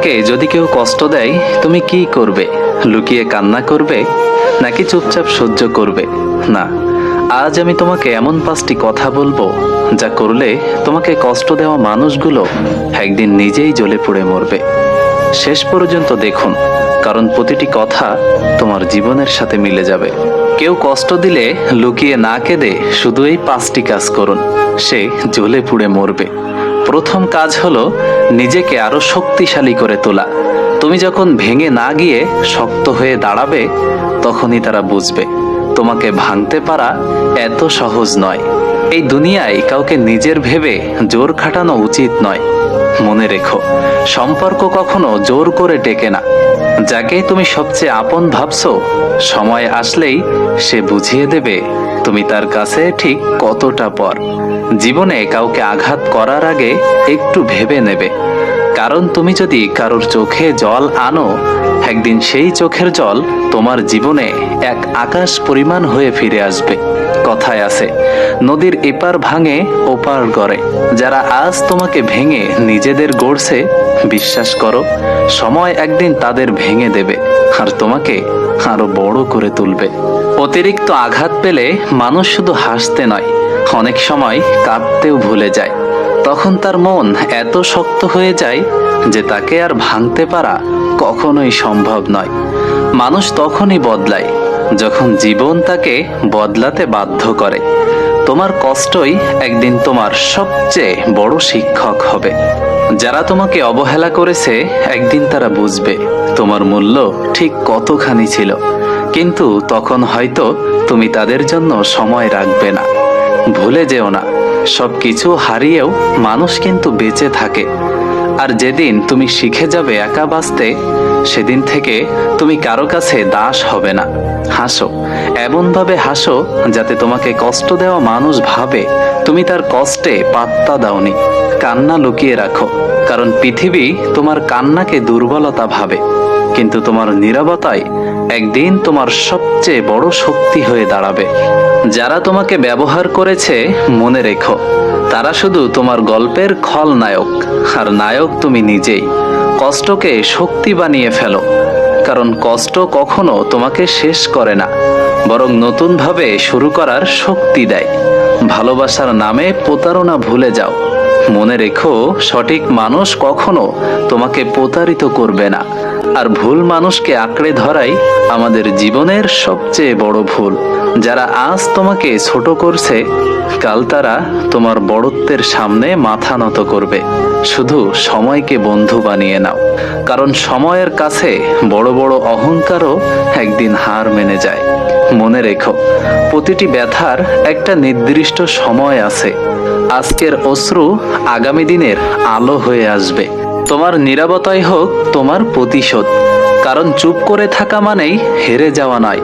তোমাকে যদি কেউ কষ্ট দেয় তুমি কি করবে? লুকিয়ে কান্না করবে নাকি চুপচাপ সহ্য করবে? না, আজ আমি তোমাকে এমন 5টি কথা বলবো যা করলে তোমাকে কষ্ট দেওয়া মানুষগুলো একদিন নিজেই জ্বলে পুড়ে মরবে। শেষ পর্যন্ত দেখুন, কারণ প্রতিটি কথা তোমার জীবনের সাথে মিলে যাবে। কেউ কষ্ট দিলে লুকিয়ে না কেঁদে শুধু এই 5টি কাজ করুন, সে জ্বলে পুড়ে মরবে। প্রথম কাজ হলো নিজেকে আরো শক্তিশালী করে তোলা। তুমি যখন ভেঙে না গিয়ে শক্ত হয়ে দাঁড়াবে, তখনই তারা বুঝবে তোমাকে ভাঙতে পারা এত সহজ নয়। এই দুনিয়ায় কাউকে নিজের ভেবে জোর খাটানো উচিত নয়। মনে রেখো, সম্পর্ক কখনো জোর করে টেকে না। যাকে তুমি সবচেয়ে আপন ভাবছো, সময় আসলেই সে বুঝিয়ে দেবে তুমি তার কাছে ঠিক কতটা পর। জীবনে কাউকে আঘাত করার আগে একটু ভেবে নেবে, কারণ তুমি যদি কারোর চোখে জল আনো, একদিন সেই চোখের জল তোমার জীবনে এক আকাশ পরিমাণ হয়ে ফিরে আসবে। কথায় আছে, নদীর এপার ভাঙে ওপার গড়ে। যারা আজ তোমাকে ভেঙে নিজেদের গড়ছে, বিশ্বাস করো সময় একদিন তাদের ভেঙে দেবে আর তোমাকে আরো বড় করে তুলবে। অতিরিক্ত আঘাত পেলে মানুষ শুধু হাসতে নয়, অনেক সময় কাঁদতেও ভুলে যায়। তখন তার মন এত শক্ত হয়ে যায় যে তাকে আর ভাঙতে পারা কখনোই সম্ভব নয়। মানুষ তখনই বদলায় যখন জীবন তাকে বদলাতে বাধ্য করে। তোমার কষ্টই একদিন তোমার সবচেয়ে বড় শিক্ষক হবে। যারা তোমাকে অবহেলা করেছে, একদিন তারা বুঝবে তোমার মূল্য ঠিক কতখানি ছিল, কিন্তু তখন হয়তো তুমি তাদের জন্য সময় রাখবে না। ভুলে যেও না, সবকিছু হারিয়েও মানুষ কিন্তু বেঁচে থাকে। আর যেদিন তুমি শিখে যাবে একা বাঁচতে, সেদিন থেকে তুমি কারো কাছে দাস হবে না। হাসো, এমনভাবে হাসো যাতে তোমাকে কষ্ট দেওয়া মানুষ ভাবে তুমি তার কষ্টে পাত্তা দাওনি। কান্না লুকিয়ে রাখো, কারণ পৃথিবী তোমার কান্নাকে দুর্বলতা ভাবে, কিন্তু তোমার নীরবতায় একদিন তোমার সবচেয়ে বড় শক্তি হয়ে দাঁড়াবে। যারা তোমাকে ব্যবহার করেছে, মনে রেখো তারা শুধু তোমার গল্পের খলনায়ক, আর নায়ক তুমি নিজেই। কষ্টকে শক্তি বানিয়ে ফেলো, কারণ কষ্ট কখনো তোমাকে শেষ করে না, বরং নতুনভাবে শুরু করার শক্তি দেয়। ভালোবাসার নামে প্রতারণা ভুলে যাও। মনে রেখো, সঠিক মানুষ কখনো তোমাকে প্রতারিত করবে না, আর ভুল মানুষকে আঁকড়ে ধরাই আমাদের জীবনের সবচেয়ে বড় ভুল। যারা আজ তোমাকে ছোট করছে, কাল তারা তোমার বড়ত্বের সামনে মাথা নত করবে। শুধু সময়কে বন্ধু বানিয়ে নাও, কারণ সময়ের কাছে বড় বড় অহংকারও একদিন হার মেনে যায়। মনে রেখো, প্রতিটি ব্যথার একটা নির্দিষ্ট সময় আছে। আজকের অশ্রু আগামী দিনের আলো হয়ে আসবে। তোমার নীরবতাই হোক তোমার প্রতিশোধ, কারণ চুপ করে থাকা মানেই হেরে যাওয়া নয়,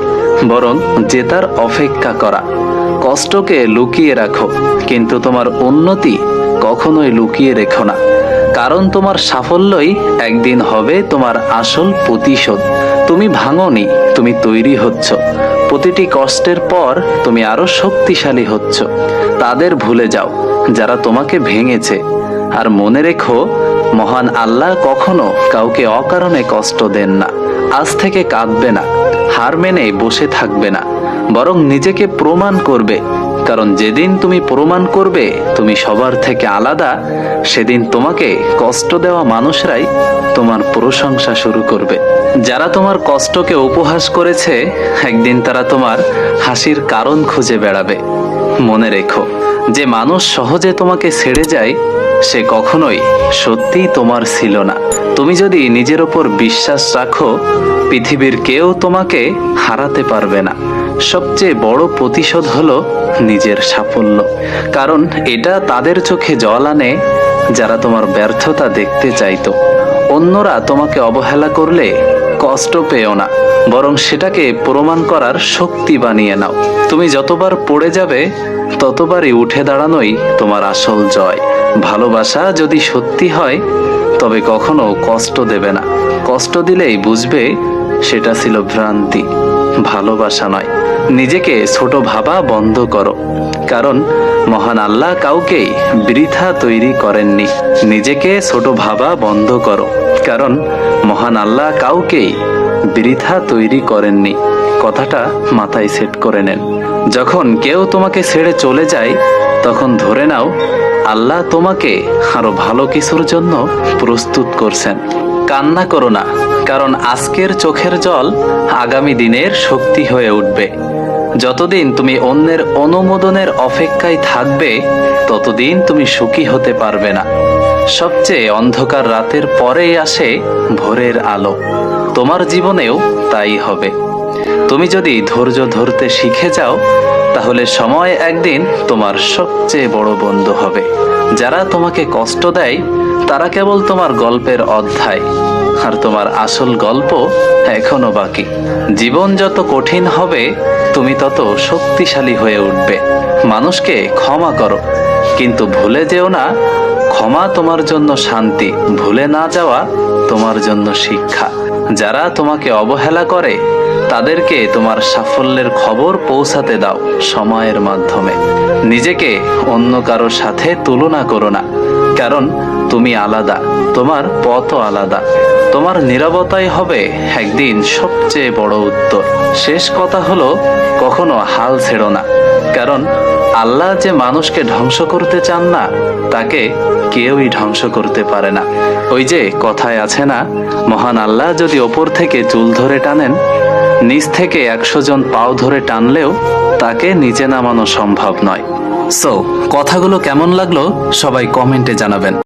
বরং জেতার অপেক্ষা করা। কষ্টকে লুকিয়ে রাখো, কিন্তু তোমার উন্নতি কখনোই লুকিয়ে রেখো না, কারণ তোমার সাফল্যই একদিন হবে তোমার আসল প্রতিশোধ। তুমি ভাঙোনি, তুমি তৈরি হচ্ছ। প্রতিটি কষ্টের পর তুমি আরো শক্তিশালী হচ্ছ। তাদের ভুলে যাও যারা তোমাকে ভেঙেছে, আর মনে রেখো মহান আল্লাহ কখনো কাউকে অকারণে কষ্ট দেন না। আজ থেকে কাঁদবে না, হার মেনে বসে থাকবে না, বরং নিজেকে প্রমাণ করবে, কারণ যেদিন তুমি প্রমাণ করবে তুমি সবার থেকে আলাদা, সেদিন তোমাকে কষ্ট দেওয়া মানুষরাই তোমার প্রশংসা শুরু করবে। যারা তোমার কষ্টকে উপহাস করেছে, একদিন তারা তোমার হাসির কারণ খুঁজে বেড়াবে। মনে রেখো, যে মানুষ সহজে তোমাকে ছেড়ে যায়, সে কখনোই সত্যিই তোমার ছিল না। তুমি যদি নিজের ওপর বিশ্বাস রাখো, পৃথিবীর কেউ তোমাকে হারাতে পারবে না। সবচেয়ে বড় প্রতিশোধ হলো নিজের সাফল্য, কারণ এটা তাদের চোখে জল আনে যারা তোমার ব্যর্থতা দেখতে চাইতো। অন্যরা তোমাকে অবহেলা করলে কষ্ট পেও না, বরং সেটাকে প্রমাণ করার শক্তি বানিয়ে নাও। তুমি যতবার পড়ে যাবে, ততবারই উঠে দাঁড়ানোই তোমার আসল জয়। ভালোবাসা যদি সত্যি হয়, তবে কখনো কষ্ট দেবে না। কষ্ট দিলেই বুঝবে সেটা ছিল ভ্রান্তি, ভালোবাসা নয়। নিজেকে ছোট ভাবা বন্ধ করো, কারণ মহান আল্লাহ কাউকেই বৃথা তৈরি করেননি। নিজেকে ছোট ভাবা বন্ধ করো, কারণ মহান আল্লাহ কাউকেই বৃথা তৈরি করেননি। কথাটা মাথায় সেট করে নেন। যখন কেউ তোমাকে ছেড়ে চলে যায়, তখন ধরে নাও আল্লাহ তোমাকে আরো ভালো কিছুর জন্য প্রস্তুত করছেন। কান্না করো না, কারণ আজকের চোখের জল আগামী দিনের শক্তি হয়ে উঠবে। যতদিন তুমি অন্যের অনুমোদনের অপেক্ষায় থাকবে, ততদিন তুমি সুখী হতে পারবে না। সবচেয়ে অন্ধকার রাতের পরেই আসে ভোরের আলো। তোমার জীবনেও তাই হবে। তুমি যদি ধৈর্য ধরতে শিখে যাও, তাহলে সময় একদিন তোমার সবচেয়ে বড় বন্ধু হবে। যারা তোমাকে কষ্ট দেয়, তারা কেবল তোমার গল্পের অধ্যায়, আর তোমার আসল গল্প এখনো বাকি। জীবন যত কঠিন হবে, তুমি তত শক্তিশালী হয়ে উঠবে। মানুষকে ক্ষমা করো, কিন্তু ভুলে যেও না ক্ষমা তোমার জন্য শান্তি, ভুলে না যাওয়া তোমার জন্য শিক্ষা। যারা তোমাকে অবহেলা করে, তাদেরকে তোমার সাফল্যের খবর পৌঁছাতে দাও সময়ের মাধ্যমে। নিজেকে অন্য কারোর সাথে তুলনা করো না, কারণ তুমি আলাদা, তোমার পথও আলাদা। তোমার নীরবতাই হবে একদিন সবচেয়ে বড় উত্তর। শেষ কথা হলো, কখনো হাল ছেড়ো না, কারণ আল্লাহ যে মানুষকে ধ্বংস করতে চান না, তাকে কেউই ধ্বংস করতে পারে না। ওই যে কথায় আছে না, মহান আল্লাহ যদি ওপর থেকে চুল ধরে টানেন, নিচ থেকে 100 জন পাও ধরে টানলেও তাকে নিচে নামানো সম্ভব নয়। সো কথাগুলো কেমন লাগলো সবাই কমেন্টে জানাবেন।